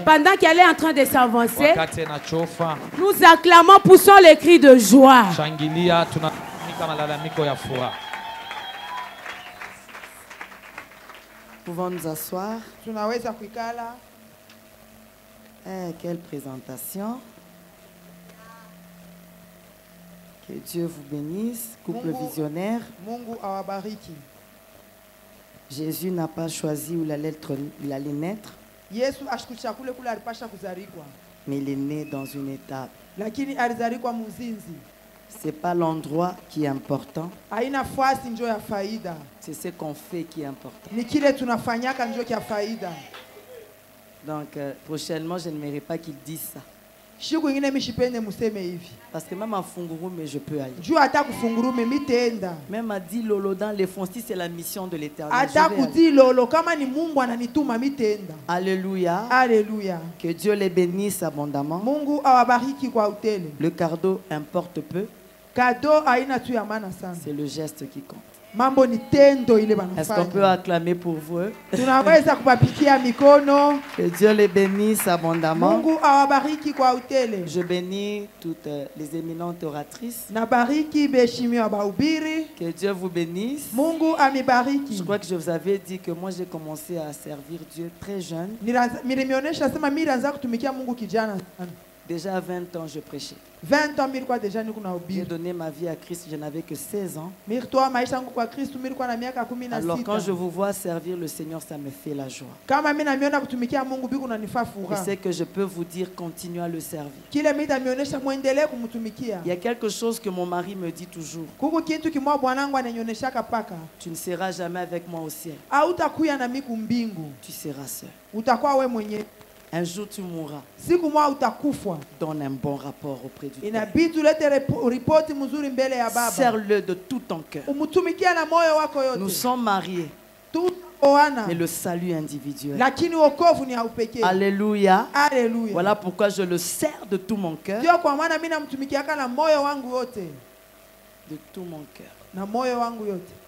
Pendant qu'elle est en train de s'avancer, nous acclamons, poussons les cris de joie. Pouvons nous asseoir. Quelle présentation. Que Dieu vous bénisse, couple visionnaire. Jésus n'a pas choisi où il allait naître, mais il est né dans une étape. Ce n'est pas l'endroit qui est important, c'est ce qu'on fait qui est important. Donc prochainement, je n'aimerais pas qu'il dise ça. Parce que même à Fungurume, je peux aller. Même à Dilolo dans les Fontis, c'est la mission de l'Éternel. Alléluia. Alléluia. Que Dieu les bénisse abondamment. Le cadeau importe peu. C'est le geste qui compte. Est-ce qu'on peut acclamer pour vous? Que Dieu les bénisse abondamment. Je bénis toutes les éminentes oratrices. Que Dieu vous bénisse. Je crois que je vous avais dit que moi j'ai commencé à servir Dieu très jeune. Déjà à 20 ans, je prêchais. 20 ans, j'ai donné ma vie à Christ, je n'avais que 16 ans. Alors quand je vous vois servir le Seigneur, ça me fait la joie. Et c'est que je peux vous dire, continuez à le servir. Il y a quelque chose que mon mari me dit toujours. Tu ne seras jamais avec moi au ciel. Tu seras seul. Un jour tu mourras. Donne un bon rapport auprès du Père. Serre-le de tout ton cœur. Nous sommes mariés. Mais le salut individuel. Alléluia. Alléluia. Voilà pourquoi je le sers de tout mon cœur. De tout mon cœur.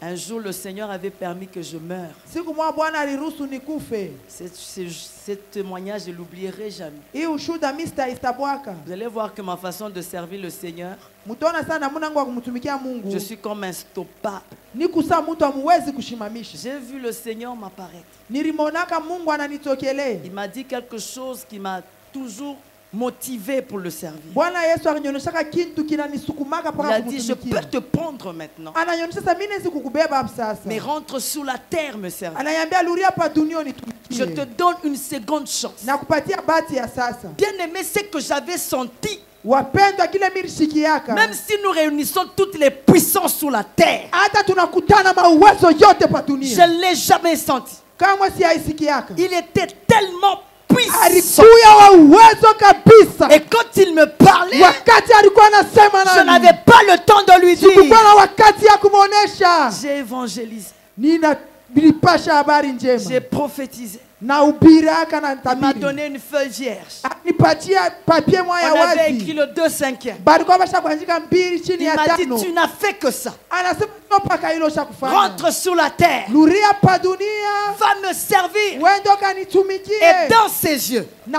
Un jour, le Seigneur avait permis que je meure. Ce témoignage, je ne l'oublierai jamais. Vous allez voir que ma façon de servir le Seigneur, je suis comme instoppable. J'ai vu le Seigneur m'apparaître. Il m'a dit quelque chose qui m'a toujours motivé pour le servir. Il a dit, je peux te prendre maintenant, mais rentre sous la terre me servir. Je te donne une seconde chance. Bien aimé, c'est que j'avais senti. Même si nous réunissons toutes les puissances sous la terre, je ne l'ai jamais senti. Il était tellement puissant. Et quand il me parlait, je n'avais pas le temps de lui dire. J'ai évangélisé. J'ai prophétisé. Il m'a donné une feuille vierge. On avait écrit le 2/5. Il m'a dit, tu n'as fait que ça. Rentre sous la terre. Va me servir. Et dans ses yeux, il y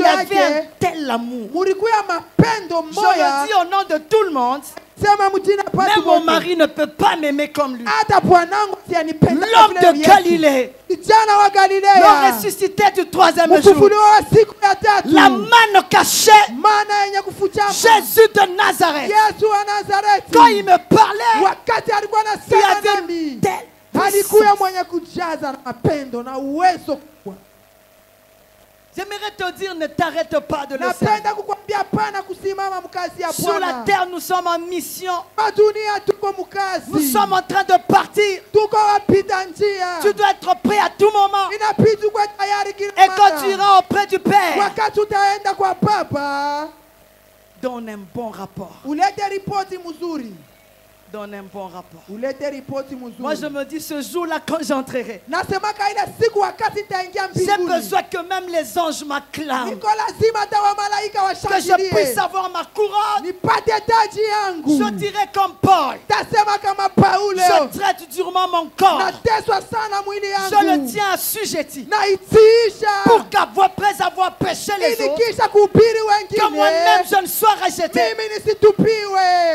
avait un tel amour. Je le dis au nom de tout le monde. Même mon mari ne peut pas m'aimer comme lui. L'homme de Galilée, le ressuscité du 3e jour, la manne cachée, Jésus de Nazareth. Quand il me parlait, il y avait une telle puissance. J'aimerais te dire, ne t'arrête pas de le servir. Sur la terre, nous sommes en mission. Nous sommes en train de partir. Tu dois être prêt à tout moment. Et quand tu iras auprès du Père, donne un bon rapport. donne un bon rapport. Moi, je me dis ce jour-là, quand j'entrerai, j'ai besoin que même les anges m'acclament. Que je puisse avoir ma couronne. Je dirai comme Paul. Je traite durement mon corps. Je le tiens assujetti. Pour qu'après avoir péché les autres, que moi-même je ne sois rejeté.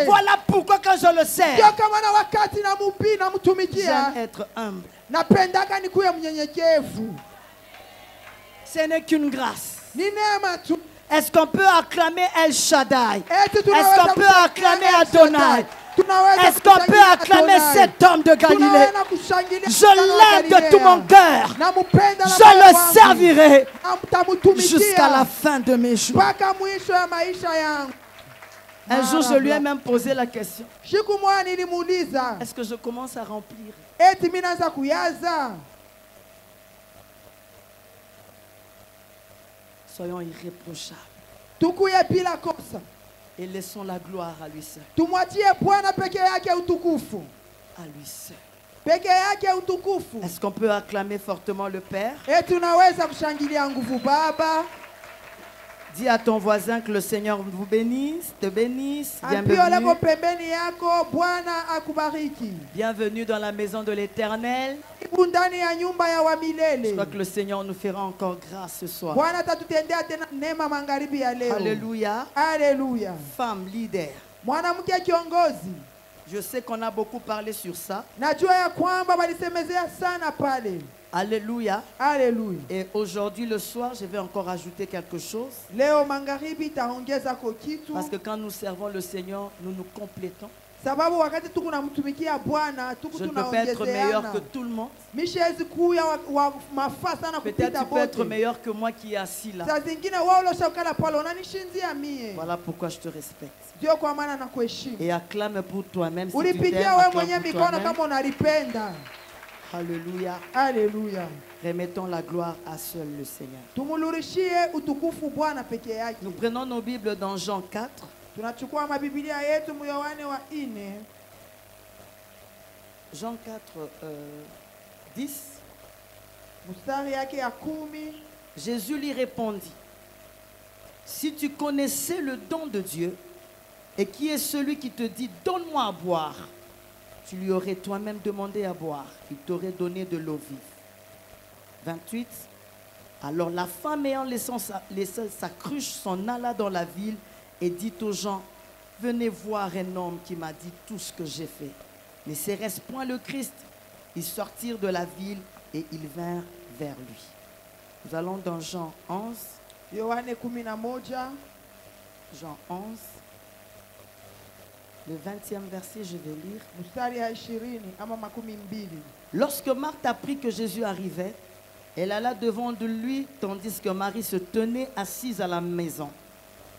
Voilà pourquoi quand je le sais, j'aime être humble. Ce n'est qu'une grâce. Est-ce qu'on peut acclamer El Shaddai? Est-ce qu'on peut acclamer Adonai? Est-ce qu'on peut acclamer cet homme de Galilée? Je l'aime de tout mon cœur. Je le servirai jusqu'à la fin de mes jours. Un jour, je lui ai même posé la question. Est-ce que je commence à remplir? Soyons irréprochables. Et laissons la gloire à lui seul. À lui seul. Est-ce qu'on peut acclamer fortement le Père? Dis à ton voisin que le Seigneur vous bénisse, te bénisse. Bienvenue. Bienvenue dans la maison de l'Éternel. Je crois que le Seigneur nous fera encore grâce ce soir. Alléluia. Alléluia. Femme leader. Je sais qu'on a beaucoup parlé sur ça. Alléluia. Alléluia. Et aujourd'hui le soir, je vais encore ajouter quelque chose. Parce que quand nous servons le Seigneur, nous nous complétons. Je ne peux pas être meilleur que tout le monde. Peut-être tu peux être meilleur que moi qui est assis là. Voilà pourquoi je te respecte. Et acclame pour toi-même si tu t'aimes, acclame pour toi-même. Alléluia. Alléluia. Remettons la gloire à seul le Seigneur. Nous prenons nos Bibles dans Jean 4. Jean 4, 10. Jésus lui répondit: si tu connaissais le don de Dieu, et qui est celui qui te dit donne-moi à boire, tu lui aurais toi-même demandé à boire, il t'aurait donné de l'eau vive. 28. Alors la femme ayant laissé sa cruche s'en alla dans la ville et dit aux gens: venez voir un homme qui m'a dit tout ce que j'ai fait. Ne serait-ce point le Christ? Ils sortirent de la ville et ils vinrent vers lui. Nous allons dans Jean 11. Jean 11. Le 20e verset, je vais lire. Lorsque Marthe apprit que Jésus arrivait, elle alla devant de lui, tandis que Marie se tenait assise à la maison.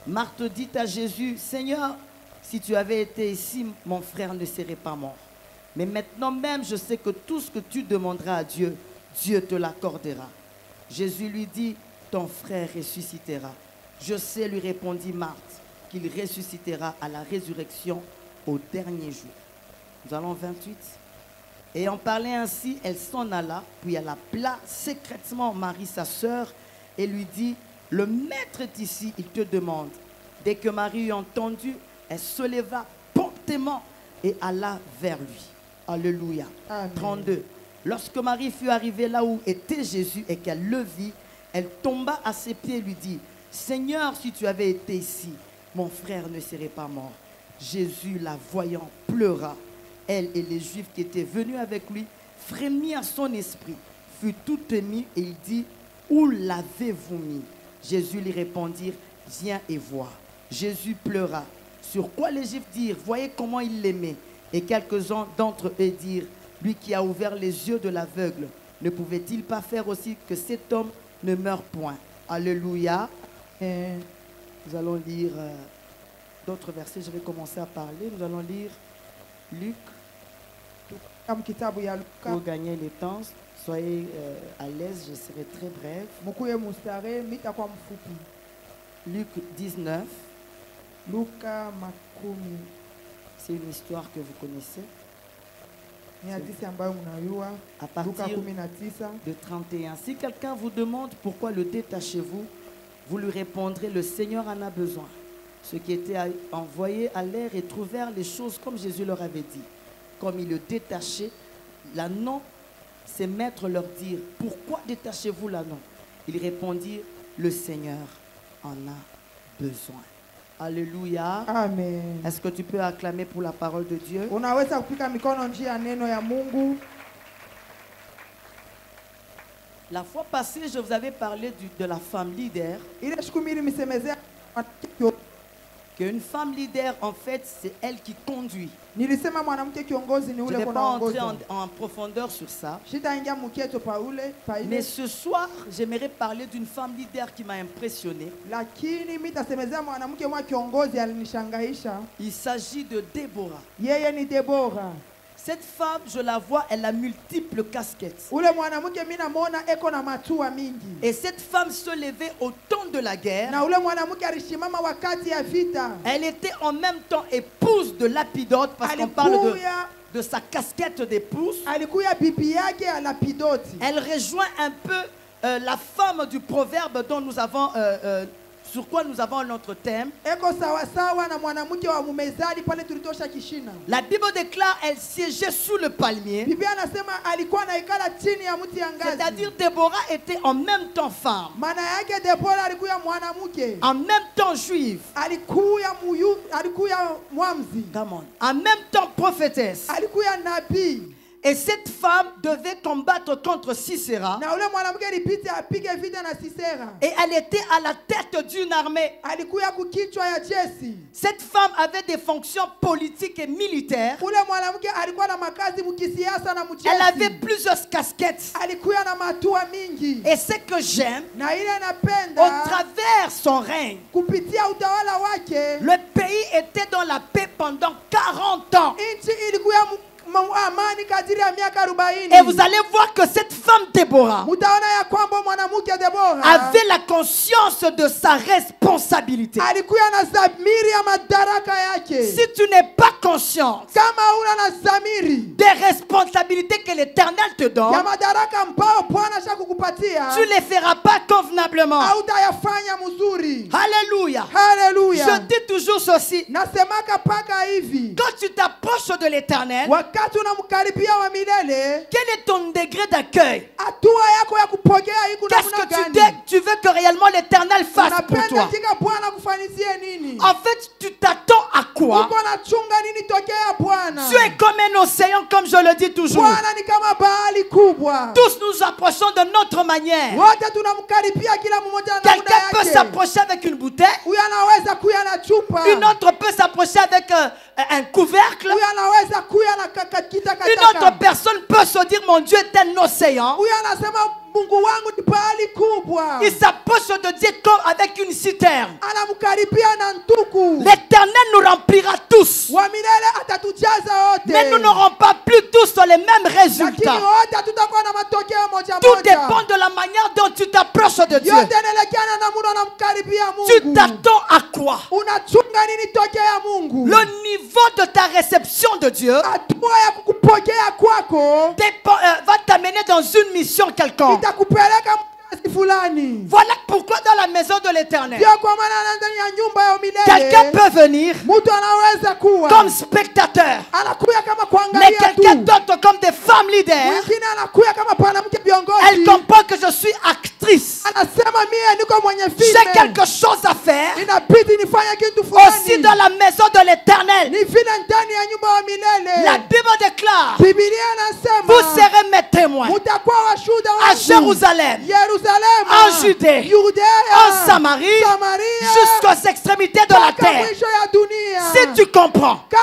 Marthe dit à Jésus: Seigneur, si tu avais été ici, mon frère ne serait pas mort. Mais maintenant même, je sais que tout ce que tu demanderas à Dieu, Dieu te l'accordera. Jésus lui dit: ton frère ressuscitera. Je sais, lui répondit Marthe, qu'il ressuscitera à la résurrection au dernier jour. Nous allons 28. Et en parlant ainsi, elle s'en alla, puis elle appela secrètement Marie, sa sœur, et lui dit: le maître est ici, il te demande. Dès que Marie eut entendu, elle se leva promptement et alla vers lui. Alléluia. Amen. 32. Lorsque Marie fut arrivée là où était Jésus et qu'elle le vit, elle tomba à ses pieds et lui dit: Seigneur, si tu avais été ici, mon frère ne serait pas mort. Jésus, la voyant, pleura. Elle et les Juifs qui étaient venus avec lui frémirent son esprit, fut tout ému et il dit: où l'avez-vous mis? Jésus lui répondit: viens et vois. Jésus pleura. Sur quoi les Juifs dirent: voyez comment il l'aimait. Et quelques-uns d'entre eux dirent: lui qui a ouvert les yeux de l'aveugle, ne pouvait-il pas faire aussi que cet homme ne meure point? Alléluia. Et nous allons lire d'autres versets. Je vais commencer à parler. Nous allons lire Luc. Pour gagner le temps, soyez à l'aise, je serai très bref. Luc 19. C'est une histoire que vous connaissez. À partir de 31. Si quelqu'un vous demande pourquoi le détachez-vous, vous lui répondrez, le Seigneur en a besoin. Ceux qui étaient envoyés à l'air et trouvèrent les choses comme Jésus leur avait dit. Comme ils le détachaient, l'anneau, ses maîtres leur dirent, pourquoi détachez-vous l'anneau? Ils répondirent, le Seigneur en a besoin. Alléluia. Amen. Est-ce que tu peux acclamer pour la parole de Dieu? La fois passée, je vous avais parlé de la femme leader. Qu'une femme leader, en fait, c'est elle qui conduit. Je ne vais pas entrer en profondeur sur ça. Mais ce soir, j'aimerais parler d'une femme leader qui m'a impressionné. Il s'agit de Déborah. Cette femme, je la vois, elle a multiples casquettes. Et cette femme se levait au temps de la guerre. Elle était en même temps épouse de Lapidote, parce qu'on parle de sa casquette d'épouse. Elle rejoint un peu la femme du proverbe dont nous avons... sur quoi nous avons notre thème. La Bible déclare qu'elle siégeait sous le palmier. C'est-à-dire Déborah était en même temps femme, en même temps juive, en même temps prophétesse. Et cette femme devait combattre contre Sisera. Et elle était à la tête d'une armée. Cette femme avait des fonctions politiques et militaires. Elle avait plusieurs casquettes. Et ce que j'aime, au travers son règne, le pays était dans la paix pendant 40 ans. Et vous allez voir que cette femme Déborah avait la conscience de sa responsabilité. Si tu n'es pas conscient des responsabilités que l'Éternel te donne, tu ne les feras pas convenablement. Alléluia. Je dis toujours ceci. Quand tu t'approches de l'Éternel, quel est ton degré d'accueil? Qu'est-ce que tu veux que réellement l'Éternel fasse pour toi? En fait, tu t'attends à quoi? Tu es comme un océan, comme je le dis toujours. Tous nous approchons de notre manière. Quelqu'un peut s'approcher avec une bouteille. Une autre peut s'approcher avec un couvercle. Une autre personne peut se dire, mon Dieu est un océan. Il s'approche de Dieu comme avec une citerne. L'Éternel nous remplira tous. Mais nous n'aurons pas plus tous les mêmes résultats. Tout dépend de la manière dont tu t'approches de Dieu. Tu t'attends à quoi? Le niveau de ta réception de Dieu va t'amener dans une mission quelconque. Voilà pourquoi dans la maison de l'Éternel, quelqu'un peut venir comme spectateur, mais quelqu'un d'autre comme des femmes leaders. Elle comprend que je suis actrice. J'ai quelque chose à faire aussi dans la maison de l'Éternel. La Bible déclare, vous serez mes témoins à Jérusalem, en Judée, en Samarie, jusqu'aux extrémités de la terre. Si tu comprends que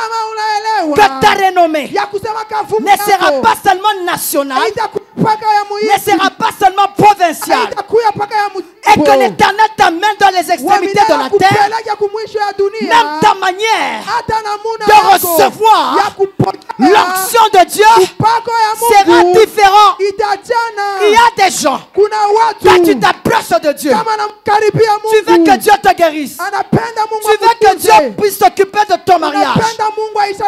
ta renommée ne sera pas seulement nationale, ne sera pas seulement provinciale, et que l'Éternel t'amène dans les extrémités de la terre, même ta manière de recevoir l'onction de Dieu sera différente. il y a des gens, quand tu t'approches de Dieu, tu veux que Dieu te guérisse. Tu veux que Dieu puisse s'occuper de ton mariage.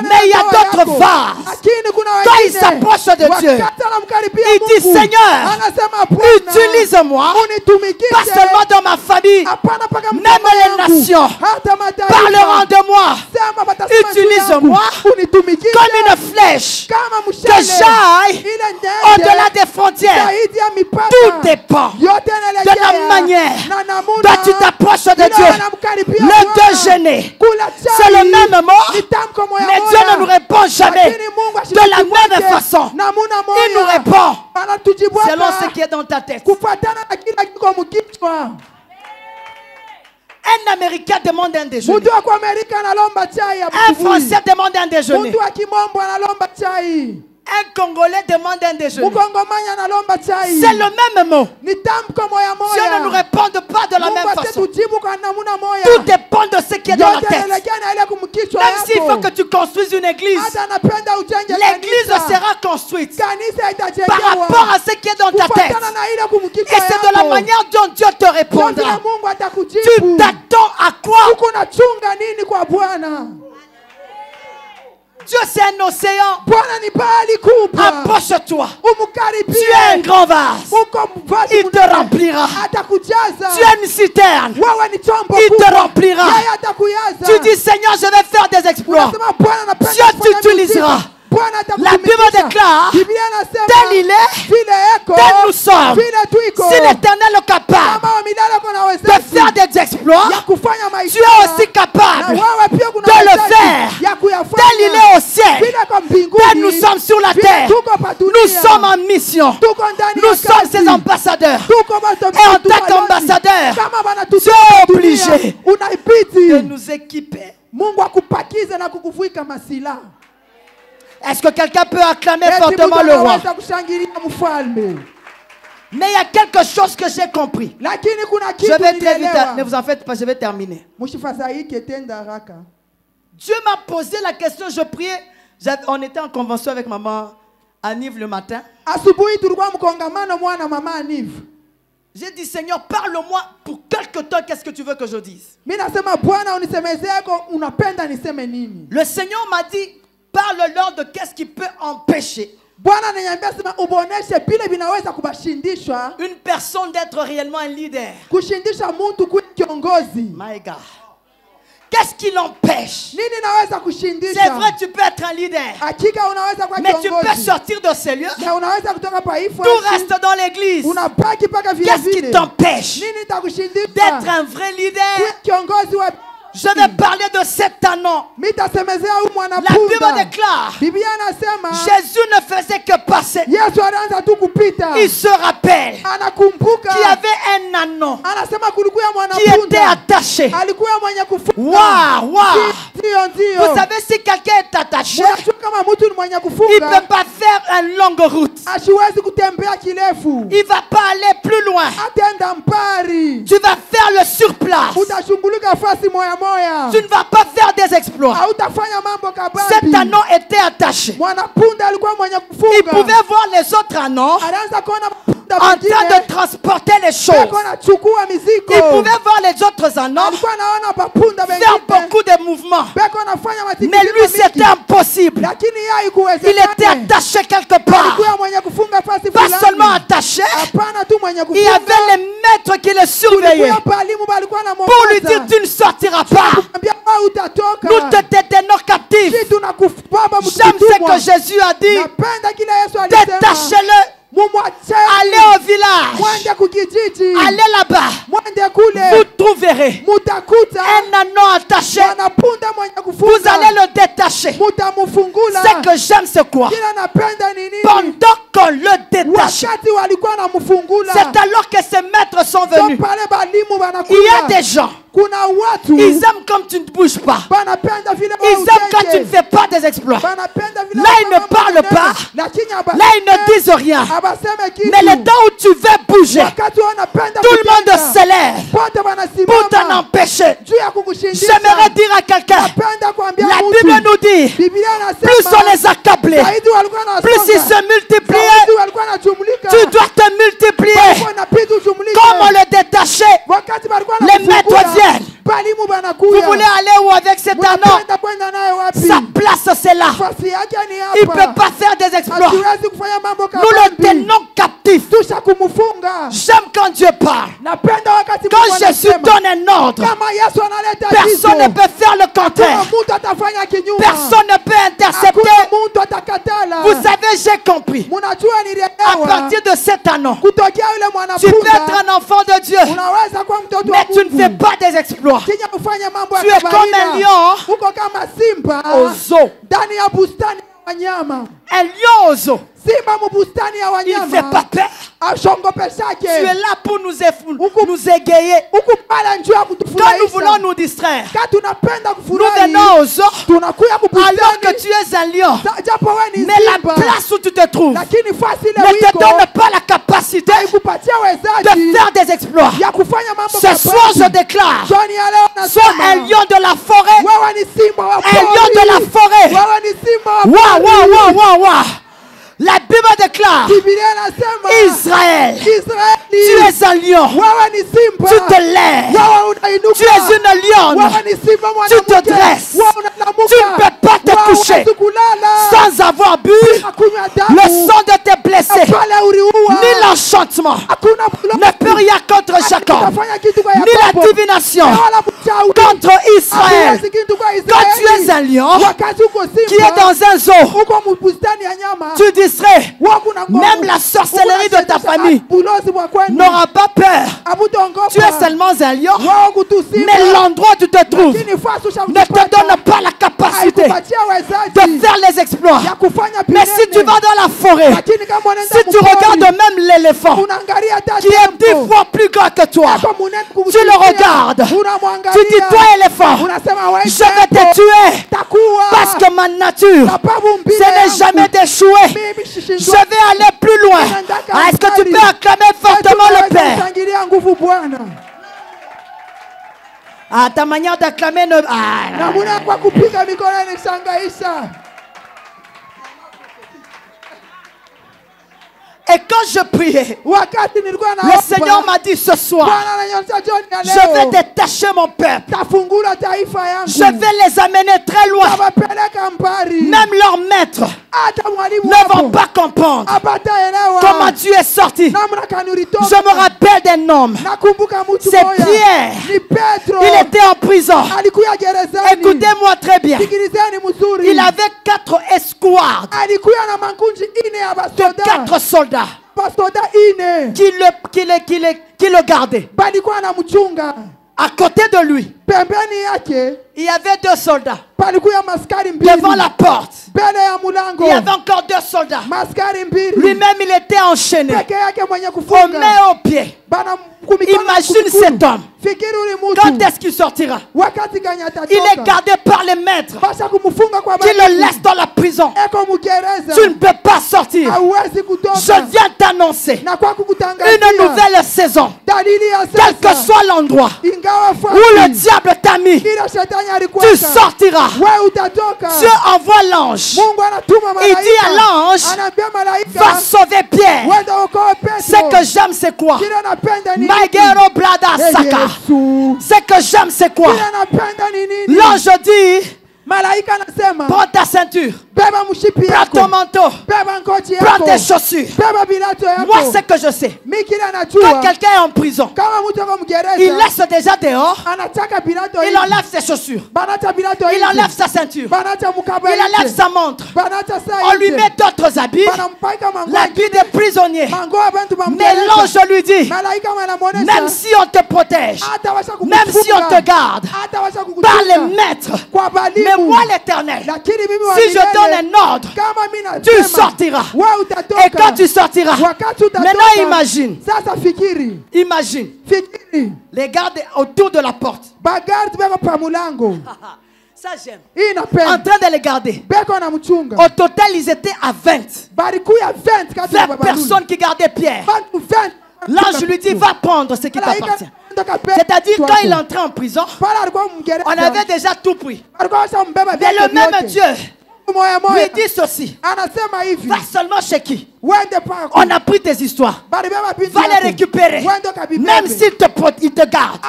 Mais il y a d'autres vases. Quand il s'approche de Dieu, il dit Seigneur, utilise-moi, pas seulement dans ma famille, même les nations parleront de moi. Utilise-moi comme une flèche, que j'aille au-delà des frontières. Tout dépend de la manière dont tu t'approches de Dieu. Le déjeuner, c'est le même mot, mais Dieu ne nous répond jamais de la même façon. Il nous répond selon ce qui est dans ta tête. Un Américain demande un déjeuner. Un Français demande un déjeuner. Un Congolais demande un déjeuner. C'est le même mot. Dieu ne nous répond pas de la même façon. Tout dépend de ce qui est dans la tête. Même s'il faut que tu construises une église, l'église sera construite par rapport à ce qui est dans ta tête. Et c'est de la manière dont Dieu te répondra. Tu t'attends à quoi? Dieu c'est un océan. Approche-toi. Tu es un grand vase. Il te remplira. Tu es une citerne. Il te remplira. Tu dis Seigneur, je vais faire des exploits. Dieu t'utilisera. La Bible déclare, tel il est, tel nous sommes. Si l'Éternel est capable de faire des exploits, tu es aussi capable de le faire. Tel il est au ciel, tel nous sommes sur la terre. Nous sommes en mission. Nous sommes ses ambassadeurs. Et en tant qu'ambassadeurs, tu es obligé de nous équiper. Est-ce que quelqu'un peut acclamer fortement le roi? Mais il y a quelque chose que j'ai compris. Je vais très vite, ne vous en faites pas, je vais terminer. Dieu m'a posé la question, je priais. On était en convention avec maman Anive le matin. J'ai dit Seigneur, parle-moi pour quelque temps, qu'est-ce que tu veux que je dise? Le Seigneur m'a dit, parle-leur de qu'est-ce qui peut empêcher une personne d'être réellement un leader. My God. Qu'est-ce qui l'empêche? C'est vrai, tu peux être un leader, mais tu peux sortir de ces lieux. Tout reste dans l'église. Qu'est-ce qui t'empêche d'être un vrai leader? Je vais parler de cet anneau. La Bible déclare, Jésus ne faisait que passer. Il se rappelle qu'il y avait un anneau qui était attaché. Waouh, waouh. Vous savez, si quelqu'un est attaché, il ne peut pas faire une longue route. Il ne va pas aller plus loin. Tu vas faire le surplace. Tu ne vas pas faire des exploits. Cet anneau était attaché. Il pouvait voir les autres anneaux en train de transporter les choses. Il pouvait voir les autres anneaux faire beaucoup de mouvements. Mais lui, c'était impossible. Il était attaché quelque part. Pas seulement attaché, il y avait les maîtres qui le surveillaient pour lui dire tu ne sortiras pas. Nous te détenons captifs. J'aime ce que Jésus a dit. Détachez-le. Allez au village. Allez là-bas. Vous trouverez un anneau attaché. Vous allez le détacher. Ce que j'aime, c'est quoi? Pendant qu'on le détache, c'est alors que ces maîtres sont venus. Il y a des gens, ils aiment comme tu ne bouges pas. Ils aiment quand tu ne fais pas des exploits. Là, ils ne parlent pas. Là, ils ne disent rien. Mais le temps où tu veux bouger, tout le monde se lève pour t'en empêcher. J'aimerais dire à quelqu'un, la Bible nous dit, plus on les accablait, plus ils se multipliaient, Les maîtres viennent. Vous voulez aller où avec cet anneau? Sa place c'est là. Il ne peut pas faire des exploits. Nous le tenons captif. J'aime quand Dieu parle. Quand Jésus donne un ordre, personne ne peut faire le contraire. Personne ne peut intercepter. Vous savez, j'ai compris. À partir de cet anneau, tu peux être un enfant de Dieu, mais tu ne fais pas des exploits. Tu es comme un lion au zoo. Un lion au zoo. Il ne fait pas peur. Tu es là pour nous égayer. Quand nous voulons nous distraire, nous venons au zoo alors que tu es un lion. Mais la place où tu te trouves ne te donne pas la capacité de faire des exploits. Ce soir, je déclare, sois un lion de la forêt. Un lion de la forêt. Waouh. La Bible déclare, Israël, tu es un lion, tu te lèves, tu es une lionne, tu te dresses, tu ne peux pas te coucher sans avoir bu le sang de tes blessés, ni l'enchantement ne peut rien contre Jacob, ni la divination contre Israël. Quand tu es un lion qui est dans un zoo, tu distrais. Même la sorcellerie de ta famille n'aura pas peur. Tu es seulement un lion, mais l'endroit où tu te trouves ne te donne pas la capacité de faire les exploits. Mais si tu vas dans la forêt, si tu regardes même l'éléphant qui est 10 fois plus grand que toi, tu le regardes, tu dis, toi éléphant, je vais te tuer parce que ma nature, ce n'est jamais d'échouer. Je vais aller plus loin. Est-ce que tu peux acclamer fortement le Père? Ah, ta manière d'acclamer ne... Et quand je priais, le Seigneur m'a dit ce soir, je vais détacher mon peuple. Je vais les amener très loin. Même leurs maîtres ne vont pas comprendre comment tu es sorti. Je me rappelle d'un homme. C'est Pierre. Il était en prison. Écoutez-moi très bien. Il avait 4 escouades de 4 soldats qui le gardaient. À côté de lui, il y avait 2 soldats. Devant la porte, il y avait encore 2 soldats. Lui-même, il était enchaîné aux mains et aux pieds. Imagine cet homme. Quand est-ce qu'il sortira? Il est gardé par les maîtres qui le laissent dans la prison. Tu ne peux pas sortir. Je viens t'annoncer une nouvelle saison. Quel que soit l'endroit où le diable t'a mis, tu sortiras. Dieu envoie l'ange. Il dit à l'ange, va sauver Pierre. Ce que j'aime, c'est quoi? Magero Blada Saka. Ce que j'aime, c'est quoi? L'ange dit, prends ta ceinture, prends ton manteau, prends tes chaussures. Moi, ce que je sais, quand quelqu'un est en prison, il laisse déjà dehors, il enlève ses chaussures, il enlève sa ceinture, il enlève sa montre, on lui met d'autres habits, l'habit des prisonniers. Mais l'ange lui dit, même si on te protège, même si on te garde par les maîtres, mais moi l'Éternel, si je donne un ordre, tu sortiras. Et quand tu sortiras, maintenant imagine les gardes autour de la porte. Ça j'aime. En train de les garder. Au total, ils étaient à 20. 20 personnes qui gardaient Pierre. L'ange lui dit, va prendre ce qui t'appartient. C'est-à-dire, quand il entrait en prison, on avait déjà tout pris. Mais le même Dieu lui dit ceci. Va seulement chez qui? On a pris tes histoires. Va les récupérer. Même s'il te garde.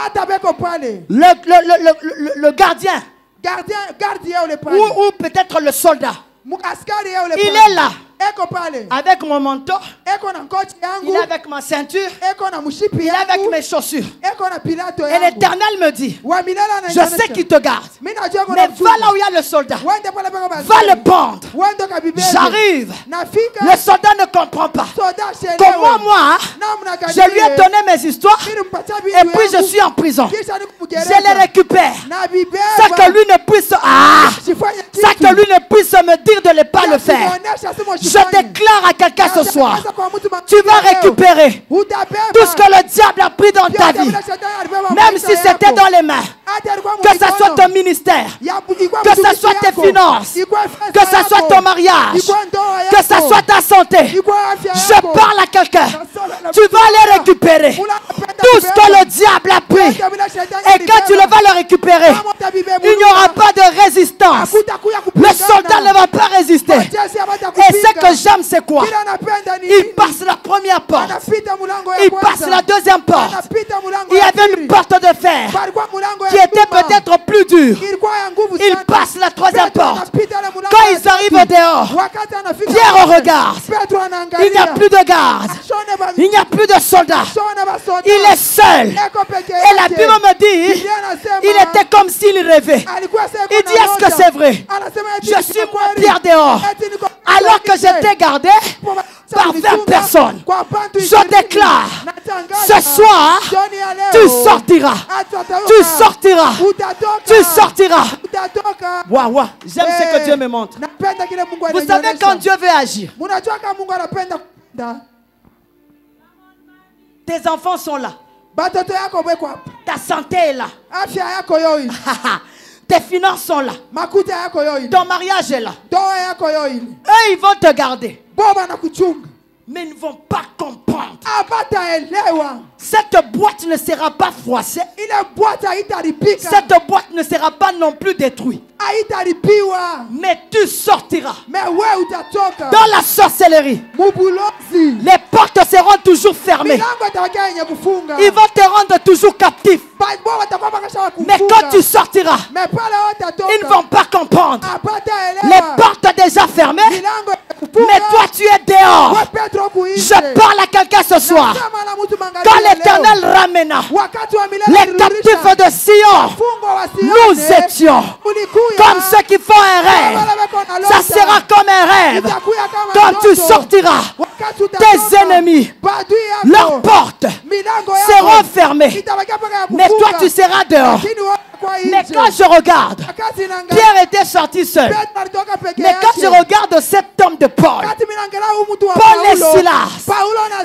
Le gardien. Ou peut-être le soldat. Il est là. Avec mon manteau, il est avec ma ceinture, il est avec mes chaussures. Et l'Éternel me dit, je sais qu'il te garde, mais va là où il y a le soldat, va le pendre. J'arrive, le soldat ne comprend pas. Comment moi, je lui ai donné mes histoires et puis je suis en prison. Je les récupère, sans que lui ne puisse, sans que lui ne puisse me dire de ne pas le faire. Je déclare à quelqu'un ce soir, tu vas récupérer tout ce que le diable a pris dans ta vie, même si c'était dans les mains, que ce soit ton ministère, que ce soit tes finances, que ce soit ton mariage, que ce soit ta santé. Je parle à quelqu'un, tu vas les récupérer, tout ce que le diable a pris, et quand tu vas le récupérer, il n'y aura pas de résistance. Le soldat ne va pas résister. Et ce que j'aime, c'est quoi? Il passe la première porte, il passe la deuxième porte. Il y avait une porte de fer qui était peut-être plus dure. Il passe la troisième porte. Quand ils arrivent dehors, Pierre regarde. Il n'y a plus de garde, il n'y a plus de soldats. Il est seul. Et la Bible me dit, il était comme s'il rêvait. Il dit, est-ce que c'est vrai? Je suis moi Pierre dehors, alors que j'étais gardé par 20 personnes. Je déclare, ce soir, tu sortiras. Tu sortiras. Tu sortiras. Waouh, j'aime ce que Dieu me montre. Vous savez quand Dieu veut agir, tes enfants sont là. Ta santé est là. Tes finances sont là. Ton mariage est là. Eux, ils vont te garder. Mais ils ne vont pas comprendre. Cette boîte ne sera pas froissée. Cette boîte ne sera pas non plus détruite. Mais tu sortiras. Dans la sorcellerie, les portes seront toujours fermées. Ils vont te rendre toujours captif. Mais quand tu sortiras, ils ne vont pas comprendre. Les portes déjà fermées, mais toi tu es dehors. Je parle à quelqu'un ce soir. Quand l'Éternel ramena les captifs de Sion, nous étions comme ceux qui font un rêve. Ça sera comme un rêve. Quand tu sortiras, tes ennemis, leurs portes seront fermées. Mais toi tu seras dehors. Mais quand je regarde, Pierre était sorti seul. Mais quand je regarde cet homme de Paul, Paul et Silas,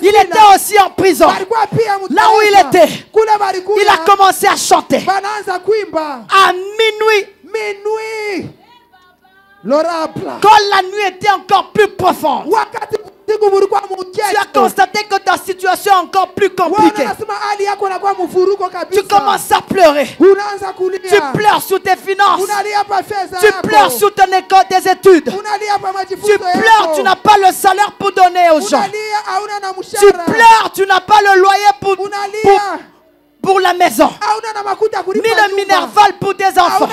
il était aussi en prison. Là où il était, il a commencé à chanter. À minuit, quand la nuit était encore plus profonde, tu as constaté que ta situation est encore plus compliquée. Tu commences à pleurer. Tu pleures sur tes finances. Tu pleures sur ton école des études. Tu pleures, tu n'as pas le salaire pour donner aux gens. Tu pleures, tu n'as pas le loyer pour la maison, ni le minerval pour tes enfants.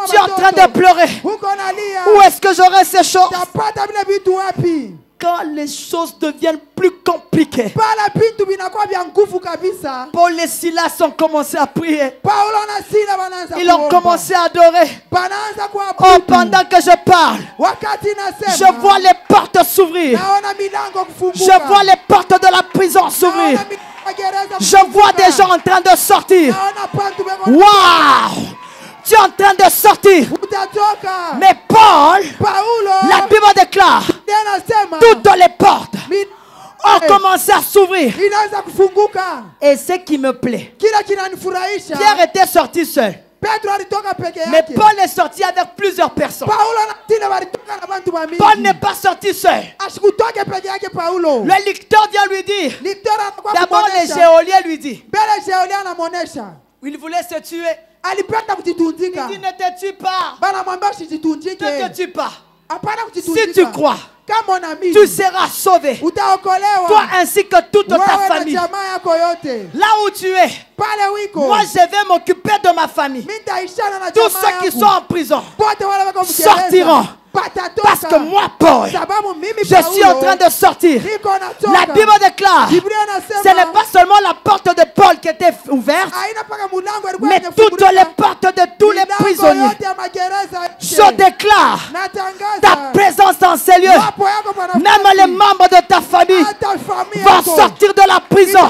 Tu es en train de pleurer. Où est-ce que j'aurai ces choses? Quand les choses deviennent plus compliquées, Paul et Silas ont commencé à prier. Ils ont commencé à adorer. Oh, pendant que je parle, je vois les portes s'ouvrir. Je vois les portes de la prison s'ouvrir. Je vois des gens en train de sortir. Waouh! Tu es en train de sortir. Mais Paul, la Bible déclare, toutes les portes ont commencé à s'ouvrir. Et ce qui me plaît, Pierre était sorti seul. Mais Paul est sorti avec plusieurs personnes. Paul n'est pas sorti seul. Le lecteur vient lui dire. D'abord, les géoliens lui dit. Il voulait se tuer. Il dit ne te tue pas. Ne te tue pas. Si tu crois, tu seras sauvé. Toi ainsi que toute ta famille. Là où tu es, moi je vais m'occuper de ma famille. Tous ceux qui sont en prison sortiront. Parce que moi, Paul, je suis en train de sortir. La Bible déclare, ce n'est pas seulement la porte de Paul qui était ouverte, mais toutes les portes de tous les prisonniers. Je déclare ta présence dans ces lieux. Même les membres de ta famille vont sortir de la prison.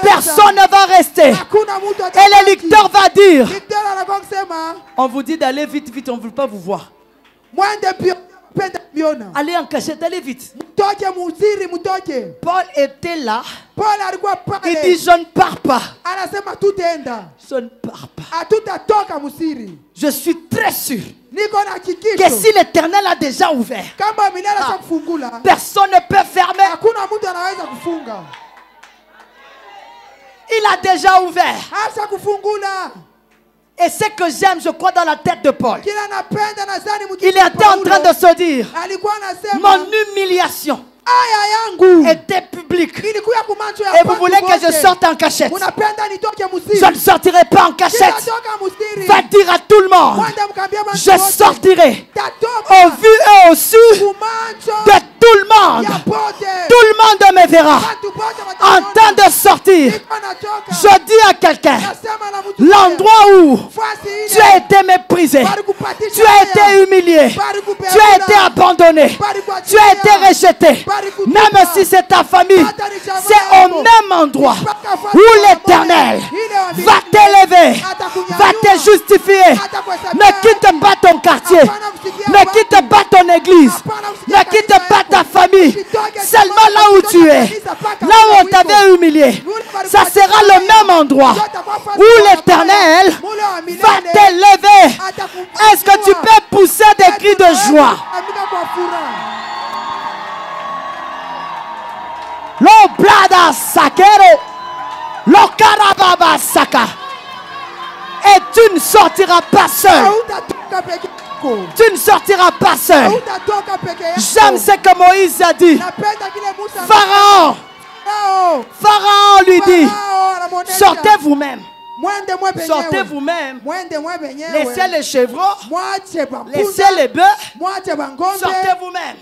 Personne ne va rester. Et le lecteur va dire, on vous dit d'aller vite, vite, on ne veut pas vous voir. Allez en cachette, allez vite. Paul était là. Il dit je ne pars pas. Je ne pars pas. Je suis très sûr que si l'Éternel a déjà ouvert, personne ne peut fermer. Il a déjà ouvert. Et ce que j'aime, je crois, dans la tête de Paul, il était en train de se dire, mon humiliation était publique. Et vous voulez que je sorte en cachette? Je ne sortirai pas en cachette. Va dire à tout le monde, je sortirai au vu et au su de tout le monde. Tout le monde me verra en temps de sortir. Je dis à quelqu'un, l'endroit où tu as été méprisé, tu as été humilié, tu as été abandonné, tu as été rejeté, même si c'est ta famille, c'est au même endroit où l'Éternel va t'élever, va te justifier. Ne quitte pas ton quartier, ne quitte pas ton église, ne quitte pas ta famille. Seulement là où tu es, là où on t'avait humilié, ça sera le même endroit où l'Éternel va t'élever. Est-ce que tu peux pousser des cris de joie? Lo blada sakero, lo karababa saka. Et tu ne sortiras pas seul. Tu ne sortiras pas seul. J'aime ce que Moïse a dit. Pharaon, Pharaon lui dit, sortez vous-même. Sortez vous-même. Laissez les chevreaux. Laissez les bœufs. Sortez vous-même.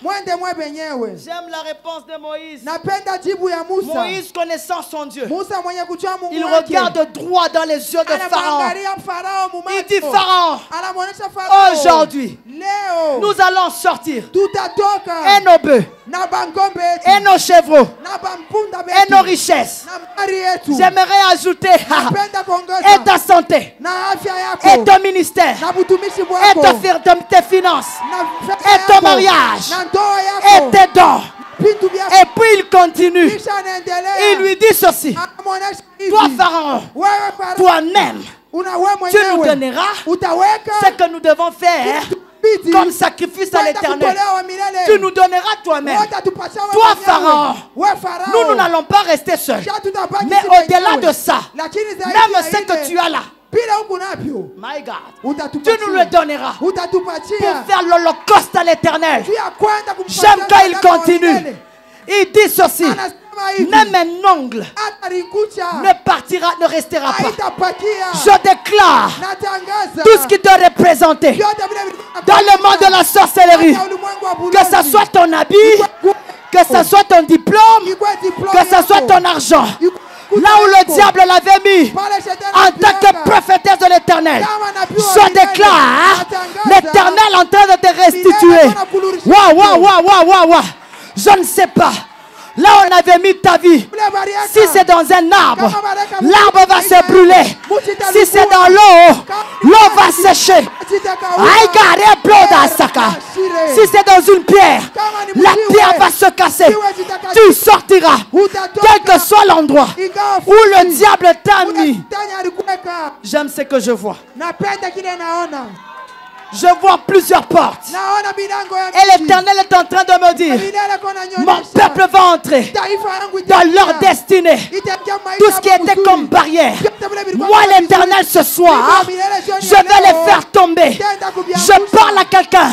J'aime la réponse de Moïse. Moïse connaissant son Dieu, il regarde droit dans les yeux de Pharaon. Il dit, Pharaon, aujourd'hui, nous allons sortir. Et nos bœufs, et nos chevreaux, et nos richesses. J'aimerais ajouter et ta santé, et ton ministère, et tes finances, et ton mariage, et tes dons. Et puis il continue. Il lui dit ceci. Toi Pharaon, toi-même, tu nous donneras ce que nous devons faire comme sacrifice à l'Éternel. Tu nous donneras toi-même. Toi Pharaon, nous n'allons pas rester seuls. Mais au-delà de ça, même ce que tu as là, my God, tu nous le donneras pour faire l'holocauste à l'Éternel. J'aime quand il continue. Il dit ceci. Même un ongle ne restera pas. Je déclare tout ce qui te représente dans le monde de la sorcellerie, que ce soit ton habit, que ce soit ton diplôme, que ce soit ton argent. Là où le diable l'avait mis en tant que prophétesse de l'Éternel, je déclare l'Éternel en train de te restituer. Waouh. Je ne sais pas. Là où on avait mis ta vie, si c'est dans un arbre, l'arbre va se brûler. Si c'est dans l'eau, l'eau va sécher. Si c'est dans une pierre, la pierre va se casser. Tu sortiras, quel que soit l'endroit où le diable t'a mis. J'aime ce que je vois. Je vois plusieurs portes. Et l'Éternel est en train de me dire, mon peuple va entrer dans leur destinée. Tout ce qui était comme barrière, moi l'Éternel ce soir, je vais les faire tomber. Je parle à quelqu'un.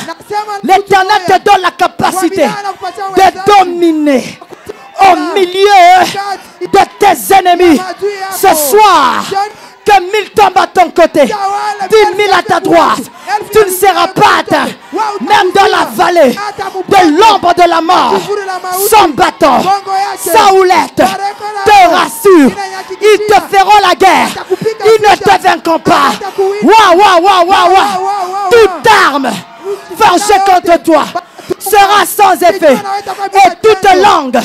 L'Éternel te donne la capacité de dominer au milieu de tes ennemis. Ce soir, que 1000 tombent à ton côté, 10 000 à ta droite, tu ne seras pas atteint. Même dans la vallée de l'ombre de la mort, sans bâton, sans houlette, te rassure, ils te feront la guerre, ils ne te vaincront pas. Toute arme forgée contre toi sera sans effet, et toute langue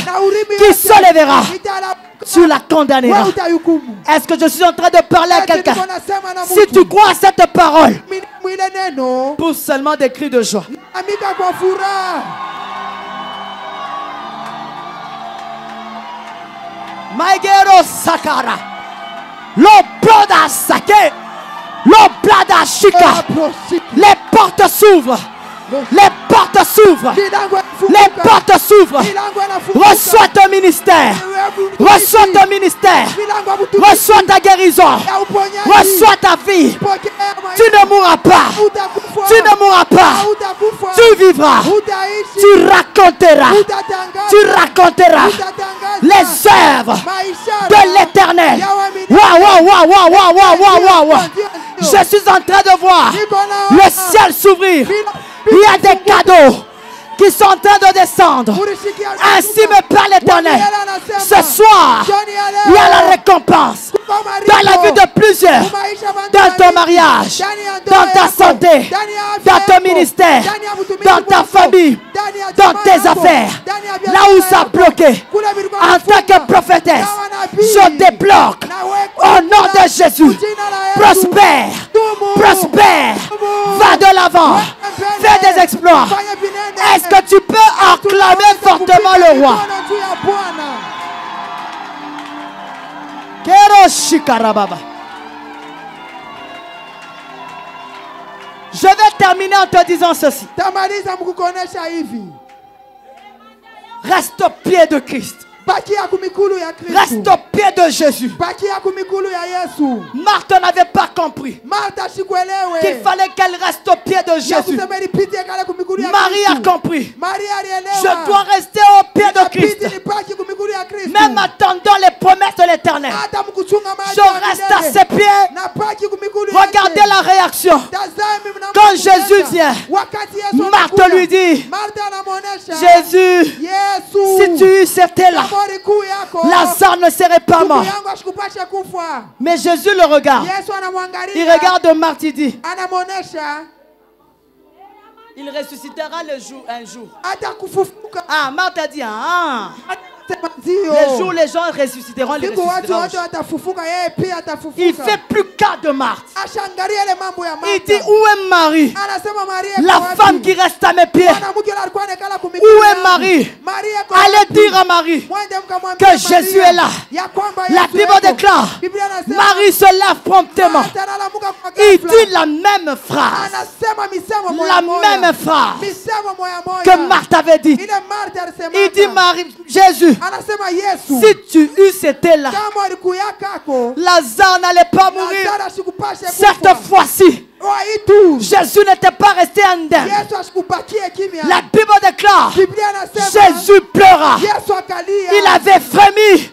qui se lèvera, tu la condamneras. Est-ce que je suis en train de parler à quelqu'un? Si tu crois à cette parole, pousse seulement des cris de joie. Maigero Sakara, l'Oblada Sake, l'Oblada Shika, les portes s'ouvrent. Les portes s'ouvrent. Les portes s'ouvrent. Reçois ton ministère. Reçois ton ministère. Reçois ta guérison. Reçois ta vie. Tu ne mourras pas. Tu ne mourras pas. Tu vivras. Tu raconteras. Tu raconteras les œuvres de l'Éternel. Je suis en train de voir le ciel s'ouvrir. Il y a des cadeaux qui sont en train de descendre. Ainsi me parle l'Éternel. Ce soir, il y a la récompense dans la vie de plusieurs, dans ton mariage, dans ta santé, dans ton ministère, dans ta famille, dans tes affaires. Là où ça a bloqué, en tant que prophétesse, je débloque au nom de Jésus. Prospère, prospère, va de l'avant, fais des exploits. Est-ce que tu peux acclamer fortement le roi? Je vais terminer en te disant ceci. Reste au pied de Christ. Reste au pied de Jésus. Marthe n'avait pas compris qu'il fallait qu'elle reste au pied de Jésus. Marie a compris. Je dois rester au pied de Christ. Même attendant les promesses de l'Éternel, je reste à ses pieds. Regardez la réaction. Quand Jésus vient, Marthe lui dit, Jésus, si tu étais là, Lazare ne serait pas mort. Mais Jésus le regarde. Il regarde Marthe, il dit, il ressuscitera un jour. Ah, Marthe a dit, ah. Les jours, les gens ressusciteront, les ressusciteront. Il fait plus cas de Marthe. Il dit, où est Marie? La femme qui reste à mes pieds. Où est Marie? Allez dire à Marie que Jésus est là. La Bible déclare, Marie se lève promptement. Il dit la même phrase. La même phrase que Marthe avait dit. Il dit, Marie, Jésus, si tu eusses été là, Lazare n'allait pas mourir. Cette fois-ci, Jésus n'était pas resté indemne. La Bible déclare, Jésus pleura. Il avait frémi.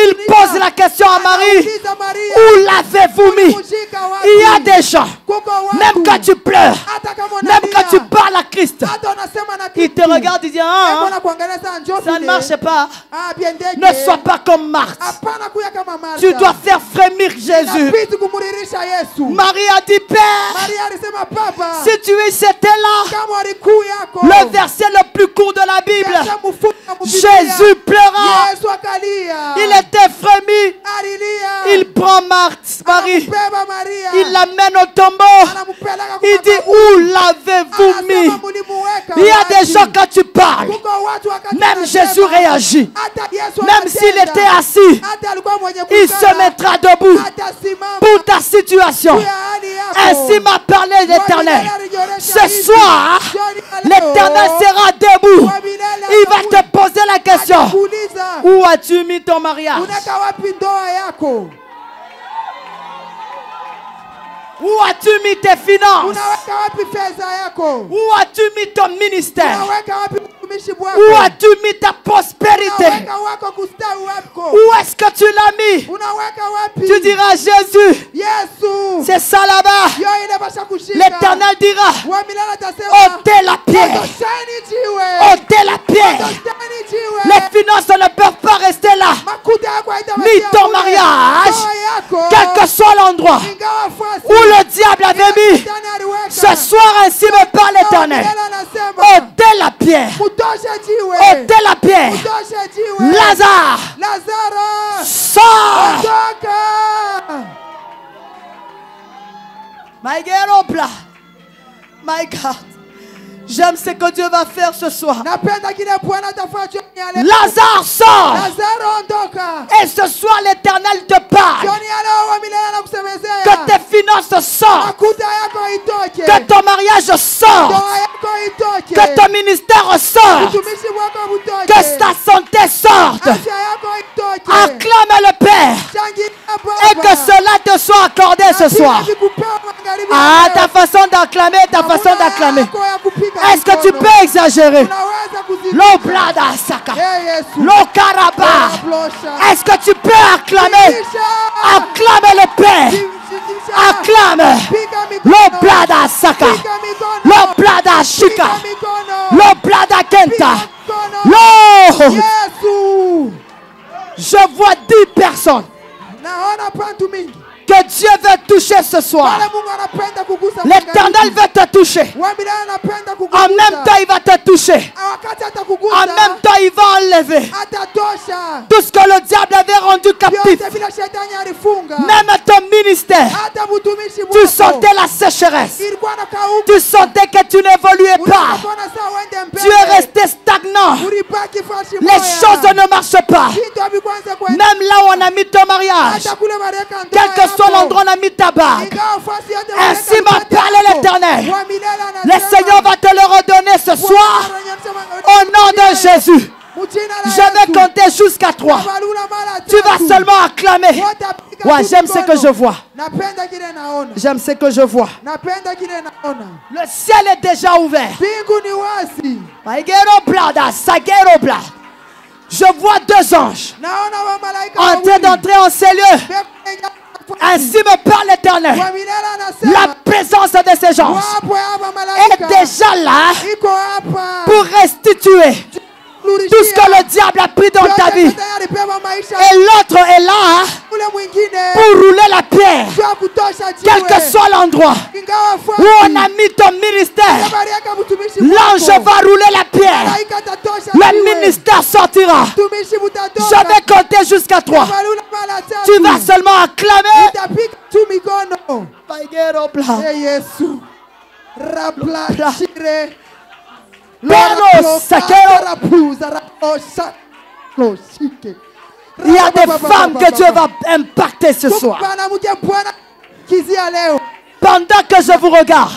Il pose la question à Marie, où l'avez-vous mis? Il y a des gens, même quand tu pleures, même quand tu parles à Christ, il te regarde et dit, ah, ça ne marche pas. Ne sois pas comme Marthe. Tu dois faire frémir Jésus. Marie a dit, Père, si tu étais là, le verset le plus court de la Bible, Jésus pleura. Il était frémi. Il prend Marthe Marie. Il l'amène au tombeau. Il dit, où l'avez-vous mis? Il y a des gens, quand tu parles, même Jésus réagit. Même s'il était assis, il se mettra debout pour ta situation. Ainsi m'a parlé l'Éternel. Ce soir, l'Éternel sera debout. Il va te poser la question. Où as-tu mis ton mariage? Où as-tu mis tes finances? Où as-tu mis ton ministère? Où as-tu mis ta prospérité? Où est-ce que tu l'as mis? Tu diras Jésus. C'est ça là-bas. L'Éternel dira, ôtez la pierre. Ôtez la pierre. Les finances ne peuvent pas rester là. Ni ton mariage, quel que soit l'endroit où le diable avait mis. Ce soir ainsi me parle l'Éternel. Ôtez la pierre. Ôtez la pierre. Lazare, sors. My God, my God. J'aime ce que Dieu va faire ce soir. Lazare sort. Et ce soir l'Éternel te parle. Que tes finances sortent. Que ton mariage sorte. Que ton ministère sorte. Que ta santé sorte. Acclame le Père. Et que cela te soit accordé ce soir. Ah, ta façon d'acclamer, ta façon d'acclamer. Est-ce que tu peux exagérer? L'oblada saka. L'okaraba. Est-ce que tu peux acclamer? Acclame le Père. Acclame. L'oblada saka. L'oblada shika. L'oblada kenta. L'eau. Je vois 10 personnes que Dieu veut toucher ce soir. L'Éternel veut te toucher. En même temps, il va te toucher. En même temps, il va enlever tout ce que le diable avait rendu captif. Même ton ministère, tu sentais la sécheresse. Tu sentais que tu n'évoluais pas. Tu es resté stagnant. Les choses ne marchent pas. Même là où on a mis ton mariage, quel que soit l'endroit où on a mis ta bague, ainsi m'a parlé l'Éternel. Le Seigneur va te le redonner ce soir au nom de Jésus. Je vais compter jusqu'à 3. Tu vas seulement acclamer. Ouais, j'aime ce que je vois. J'aime ce que je vois. Le ciel est déjà ouvert. Je vois 2 anges en train d'entrer en ces lieux. Ainsi me parle l'Éternel. La présence de ces anges est déjà là pour restituer tout ce que le diable a pris dans ta vie. Et l'autre est là pour rouler la pierre. Quel que soit l'endroit où on a mis ton ministère, l'ange va rouler la pierre. Le ministère sortira. Je vais compter jusqu'à 3. Tu vas seulement acclamer. Il y a des femmes que Dieu va impacter ce soir. Pendant que je vous regarde,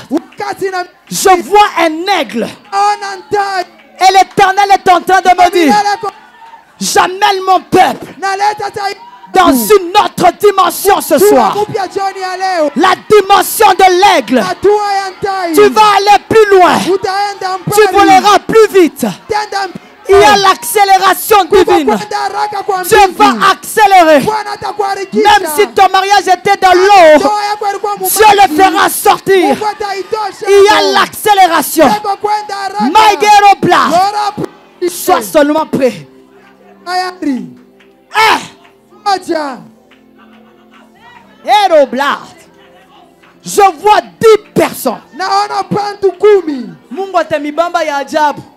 je vois un aigle. Et l'Éternel est en train de me dire, j'amène mon peuple dans une autre dimension ce soir. La dimension de l'aigle. Tu vas aller plus loin. Tu voleras plus vite. Il y a l'accélération divine. Dieu va accélérer. Même si ton mariage était dans l'eau, Dieu le fera sortir. Il y a l'accélération. Maïgero plat. Sois seulement prêt. Je vois 10 personnes.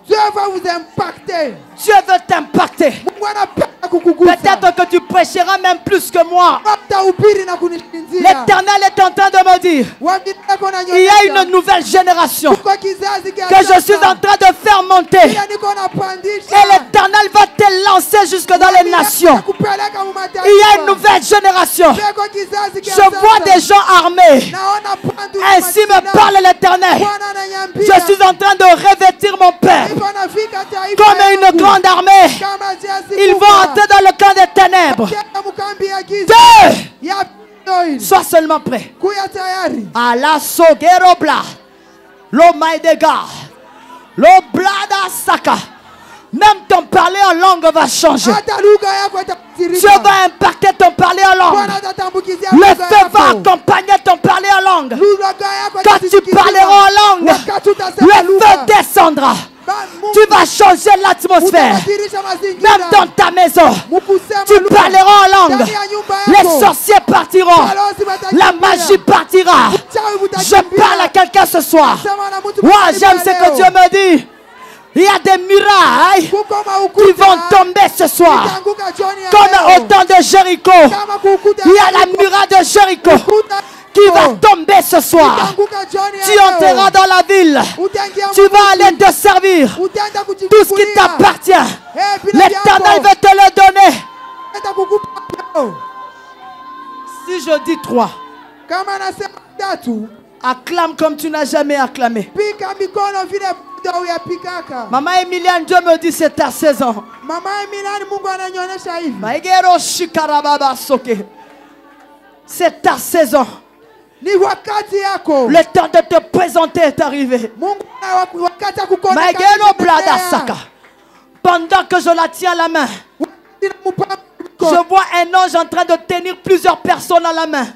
Dieu va vous impacter. Dieu veut t'impacter. Peut-être que tu prêches prêchera même plus que moi. L'Éternel est en train de me dire, il y a une nouvelle génération que je suis en train de faire monter. Et l'Éternel va te lancer jusque dans les nations. Il y a une nouvelle génération. Je vois des gens armés. Ainsi me parle l'Éternel. Je suis en train de revêtir mon Père comme une grande armée. Ils vont entrer dans le camp des ténèbres. Sois seulement prêt. À la sogerobla, l'omaïdega, l'oblada saka. Même ton parler en langue va changer. Dieu va impacter ton parler en langue. Le feu va accompagner ton parler en langue. Quand tu parleras en langue, le feu descendra. Tu vas changer l'atmosphère. Même dans ta maison, tu parleras en langue. Les sorciers partiront. La magie partira. Je parle à quelqu'un ce soir. Moi, j'aime ce que Dieu me dit. Il y a des murailles qui vont tomber ce soir. Comme au temps de Jéricho. Il y a la muraille de Jéricho qui va tomber ce soir. Tu entreras dans la ville. Tu vas aller te servir. Tout ce qui t'appartient, l'Éternel va te le donner. Si je dis 3, acclame comme tu n'as jamais acclamé. Maman Emiliane, Dieu me dit c'est ta saison. C'est ta saison. Le temps de te présenter est arrivé. Pendant que je la tiens à la main, je vois un ange en train de tenir plusieurs personnes à la main.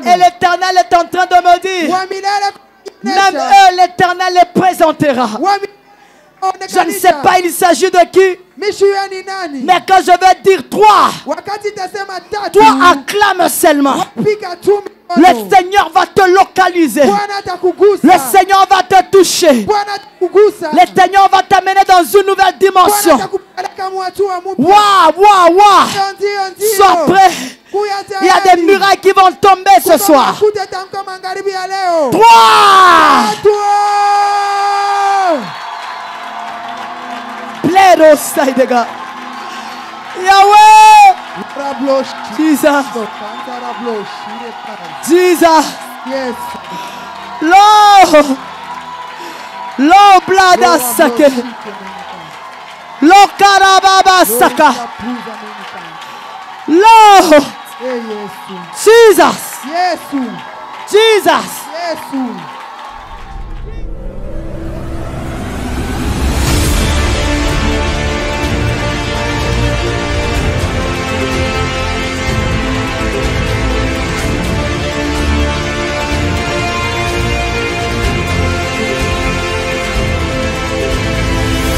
Et l'Éternel est en train de me dire, même eux, l'Éternel les présentera. Je ne sais pas il s'agit de qui. Mais quand je vais dire 3, toi acclame seulement. Le Seigneur va te localiser. Le Seigneur va te toucher. Le Seigneur va t'amener dans une nouvelle dimension. Waouh, waouh, waouh. Sois prêt. Il y a des murailles qui vont tomber ce soir. 3. Plero Saïdega. Yahweh. Jesus. Jesus. Lord. Lord Blada Sake. Lord Karababa Saka. Lord. Jesus. Jesus.